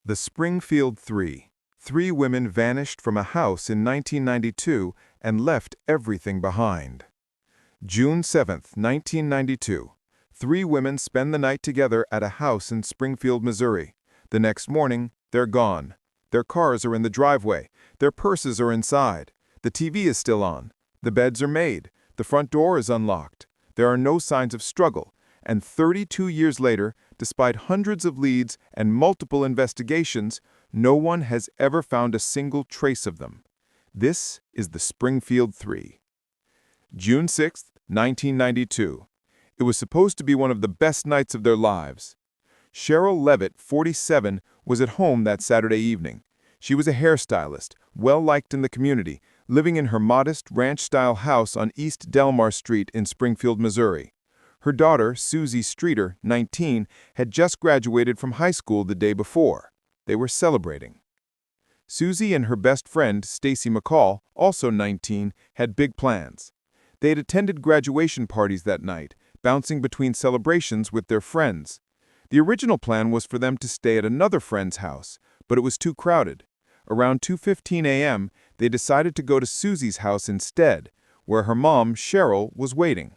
The Springfield Three. Three women vanished from a house in 1992 and left everything behind. June 7, 1992. Three women spend the night together at a house in Springfield, Missouri. The next morning, they're gone. Their cars are in the driveway. Their purses are inside. The TV is still on. The beds are made. The front door is unlocked. There are no signs of struggle. And 32 years later, despite hundreds of leads and multiple investigations, no one has ever found a single trace of them. This is the Springfield Three. June 6, 1992. It was supposed to be one of the best nights of their lives. Sherrill Levitt, 47, was at home that Saturday evening. She was a hairstylist, well-liked in the community, living in her modest ranch-style house on East Delmar Street in Springfield, Missouri. Her daughter, Suzie Streeter, 19, had just graduated from high school the day before. They were celebrating. Suzie and her best friend, Stacy McCall, also 19, had big plans. They had attended graduation parties that night, bouncing between celebrations with their friends. The original plan was for them to stay at another friend's house, but it was too crowded. Around 2:15 a.m., they decided to go to Suzie's house instead, where her mom, Sherrill, was waiting.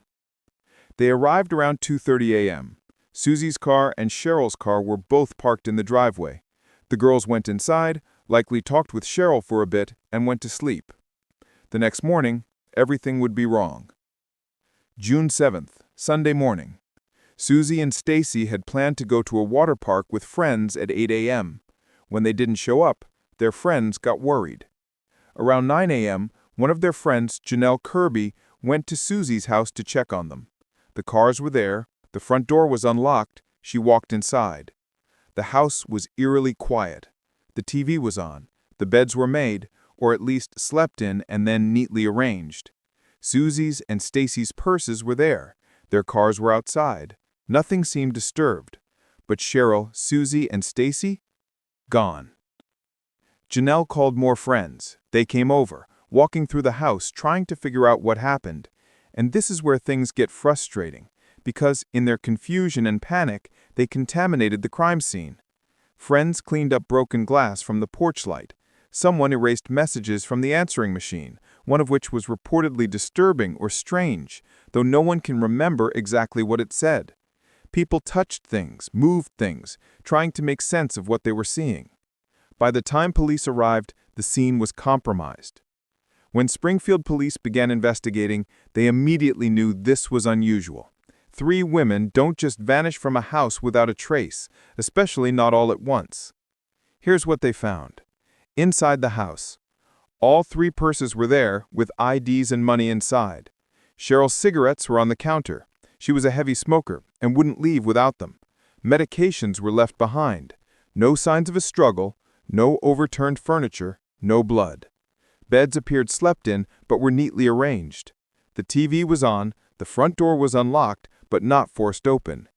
They arrived around 2:30 a.m. Suzie's car and Sherrill's car were both parked in the driveway. The girls went inside, likely talked with Sherrill for a bit, and went to sleep. The next morning, everything would be wrong. June 7th, Sunday morning. Suzie and Stacy had planned to go to a water park with friends at 8 a.m. When they didn't show up, their friends got worried. Around 9 a.m., one of their friends, Janelle Kirby, went to Suzie's house to check on them. The cars were there, the front door was unlocked, she walked inside. The house was eerily quiet. The TV was on, the beds were made, or at least slept in and then neatly arranged. Suzie's and Stacy's purses were there, their cars were outside. Nothing seemed disturbed. But Sherrill, Suzie, and Stacy? Gone. Janelle called more friends. They came over, walking through the house trying to figure out what happened. And this is where things get frustrating, because in their confusion and panic, they contaminated the crime scene. Friends cleaned up broken glass from the porch light. Someone erased messages from the answering machine, one of which was reportedly disturbing or strange, though no one can remember exactly what it said. People touched things, moved things, trying to make sense of what they were seeing. By the time police arrived, the scene was compromised. When Springfield police began investigating, they immediately knew this was unusual. Three women don't just vanish from a house without a trace, especially not all at once. Here's what they found. Inside the house, all three purses were there, with IDs and money inside. Sherrill's cigarettes were on the counter. She was a heavy smoker and wouldn't leave without them. Medications were left behind. No signs of a struggle, no overturned furniture, no blood. Beds appeared slept in, but were neatly arranged. The TV was on, the front door was unlocked, but not forced open.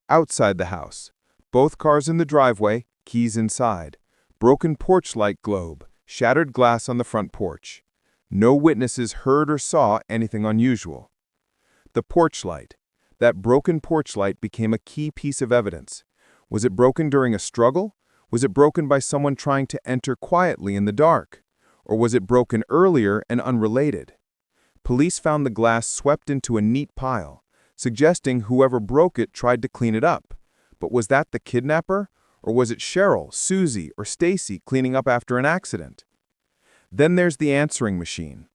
Outside the house, both cars in the driveway, keys inside. Broken porch light globe, shattered glass on the front porch. No witnesses heard or saw anything unusual. The porch light. That broken porch light became a key piece of evidence. Was it broken during a struggle? Was it broken by someone trying to enter quietly in the dark? Or was it broken earlier and unrelated? Police found the glass swept into a neat pile, suggesting whoever broke it tried to clean it up. But was that the kidnapper? Or was it Sherrill, Suzie, or Stacy cleaning up after an accident? Then there's the answering machine.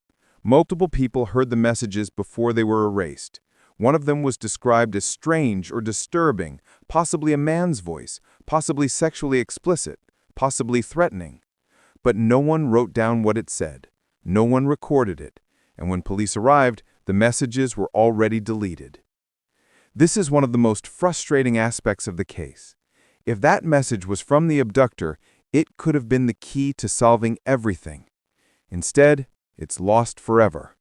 Multiple people heard the messages before they were erased. One of them was described as strange or disturbing, possibly a man's voice, possibly sexually explicit, possibly threatening. But no one wrote down what it said. No one recorded it. And when police arrived, the messages were already deleted. This is one of the most frustrating aspects of the case. If that message was from the abductor, it could have been the key to solving everything. Instead, it's lost forever.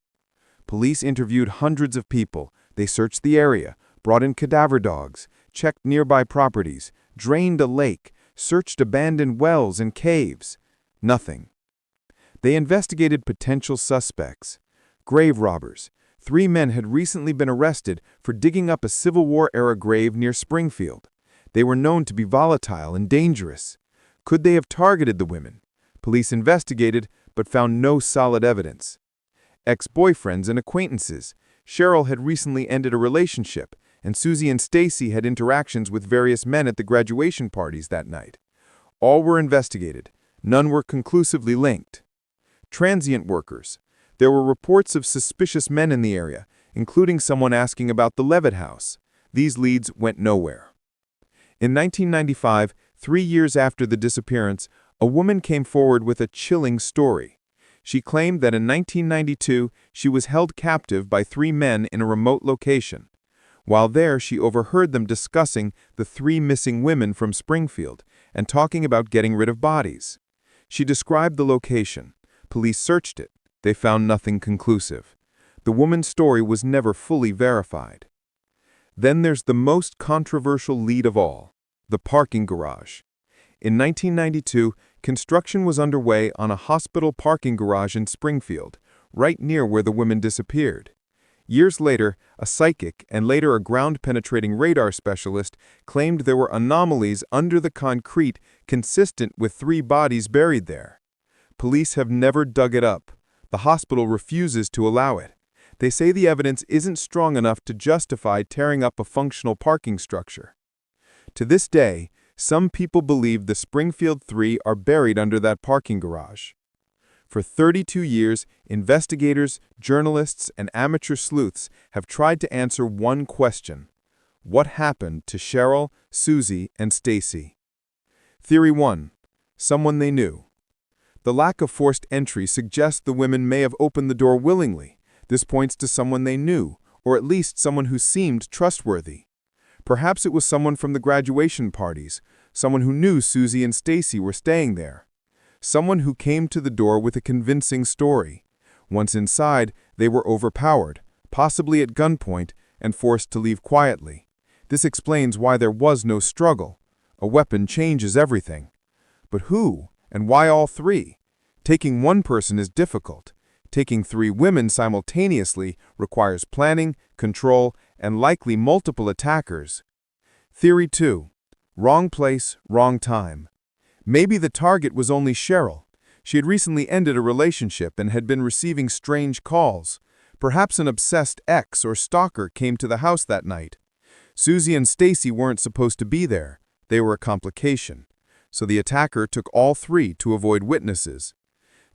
Police interviewed hundreds of people. They searched the area, brought in cadaver dogs, checked nearby properties, drained a lake, searched abandoned wells and caves. Nothing. They investigated potential suspects. Grave robbers. 3 men had recently been arrested for digging up a Civil War-era grave near Springfield. They were known to be volatile and dangerous. Could they have targeted the women? Police investigated, but found no solid evidence. Ex-boyfriends and acquaintances. Sherrill had recently ended a relationship, and Suzie and Stacy had interactions with various men at the graduation parties that night. All were investigated. None were conclusively linked. Transient workers. There were reports of suspicious men in the area, including someone asking about the Levitt house. These leads went nowhere. In 1995, 3 years after the disappearance, a woman came forward with a chilling story. She claimed that in 1992, she was held captive by 3 men in a remote location. While there, she overheard them discussing the 3 missing women from Springfield and talking about getting rid of bodies. She described the location. Police searched it. They found nothing conclusive. The woman's story was never fully verified. Then there's the most controversial lead of all, the parking garage. In 1992, construction was underway on a hospital parking garage in Springfield, right near where the women disappeared. Years later, a psychic and later a ground-penetrating radar specialist claimed there were anomalies under the concrete consistent with 3 bodies buried there. Police have never dug it up. The hospital refuses to allow it. They say the evidence isn't strong enough to justify tearing up a functional parking structure. To this day, some people believe the Springfield 3 are buried under that parking garage. For 32 years, investigators, journalists, and amateur sleuths have tried to answer one question: what happened to Sherrill, Suzie, and Stacy? Theory 1. Someone they knew. The lack of forced entry suggests the women may have opened the door willingly. This points to someone they knew, or at least someone who seemed trustworthy. Perhaps it was someone from the graduation parties, someone who knew Suzie and Stacy were staying there. Someone who came to the door with a convincing story. Once inside, they were overpowered, possibly at gunpoint, and forced to leave quietly. This explains why there was no struggle. A weapon changes everything. But who, and why all 3? Taking one person is difficult. Taking 3 women simultaneously requires planning, control, and likely multiple attackers. Theory 2. Wrong place, wrong time. Maybe the target was only Sherrill. She had recently ended a relationship and had been receiving strange calls. Perhaps an obsessed ex or stalker came to the house that night. Suzie and Stacy weren't supposed to be there. They were a complication. So the attacker took all 3 to avoid witnesses.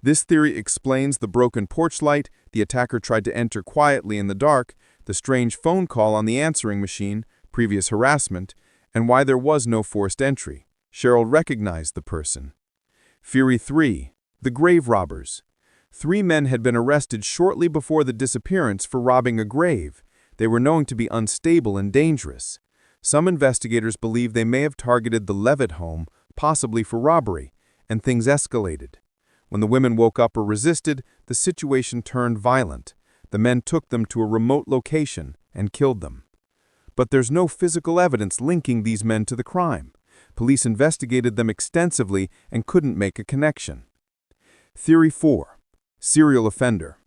This theory explains the broken porch light, the attacker tried to enter quietly in the dark, the strange phone call on the answering machine, previous harassment, and why there was no forced entry. Sherrill recognized the person. Theory 3. The grave robbers. 3 men had been arrested shortly before the disappearance for robbing a grave. They were known to be unstable and dangerous. Some investigators believe they may have targeted the Levitt home, possibly for robbery, and things escalated. When the women woke up or resisted, the situation turned violent. The men took them to a remote location and killed them. But there's no physical evidence linking these men to the crime. Police investigated them extensively and couldn't make a connection. Theory 4. Serial offender.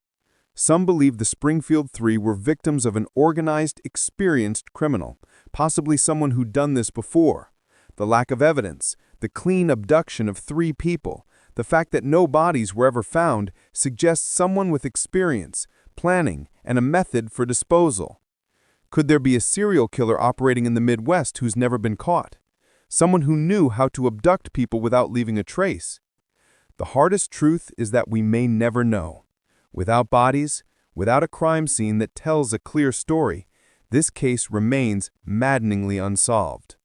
Some believe the Springfield 3 were victims of an organized, experienced criminal, possibly someone who'd done this before. The lack of evidence, the clean abduction of 3 people, the fact that no bodies were ever found suggests someone with experience, planning, and a method for disposal. Could there be a serial killer operating in the Midwest who's never been caught? Someone who knew how to abduct people without leaving a trace? The hardest truth is that we may never know. Without bodies, without a crime scene that tells a clear story, this case remains maddeningly unsolved.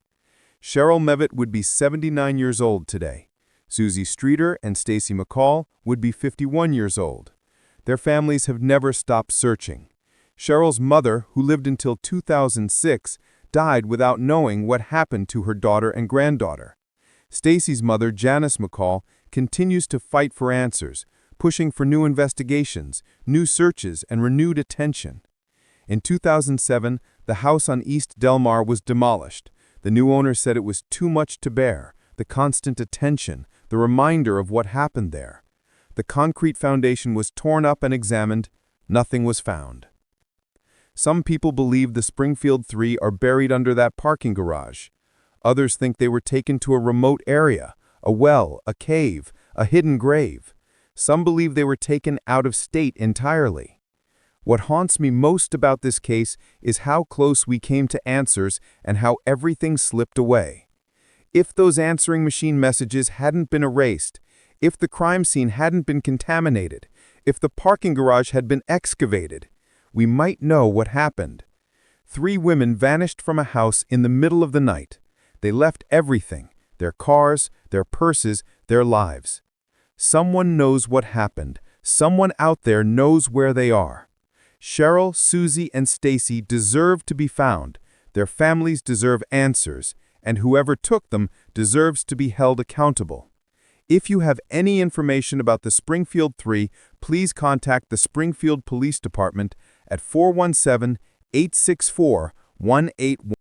Sherrill Levitt would be 79 years old today. Suzie Streeter and Stacy McCall would be 51 years old. Their families have never stopped searching. Sherrill's mother, who lived until 2006, died without knowing what happened to her daughter and granddaughter. Stacy's mother, Janice McCall, continues to fight for answers, pushing for new investigations, new searches, and renewed attention. In 2007, the house on East Delmar was demolished. The new owner said it was too much to bear, the constant attention, the reminder of what happened there. The concrete foundation was torn up and examined. Nothing was found. Some people believe the Springfield 3 are buried under that parking garage. Others think they were taken to a remote area, a well, a cave, a hidden grave. Some believe they were taken out of state entirely. What haunts me most about this case is how close we came to answers and how everything slipped away. If those answering machine messages hadn't been erased, if the crime scene hadn't been contaminated, if the parking garage had been excavated, we might know what happened. 3 women vanished from a house in the middle of the night. They left everything, their cars, their purses, their lives. Someone knows what happened. Someone out there knows where they are. Sherrill, Suzie, and Stacy deserve to be found. Their families deserve answers, and whoever took them deserves to be held accountable. If you have any information about the Springfield 3, please contact the Springfield Police Department at 417-864-181.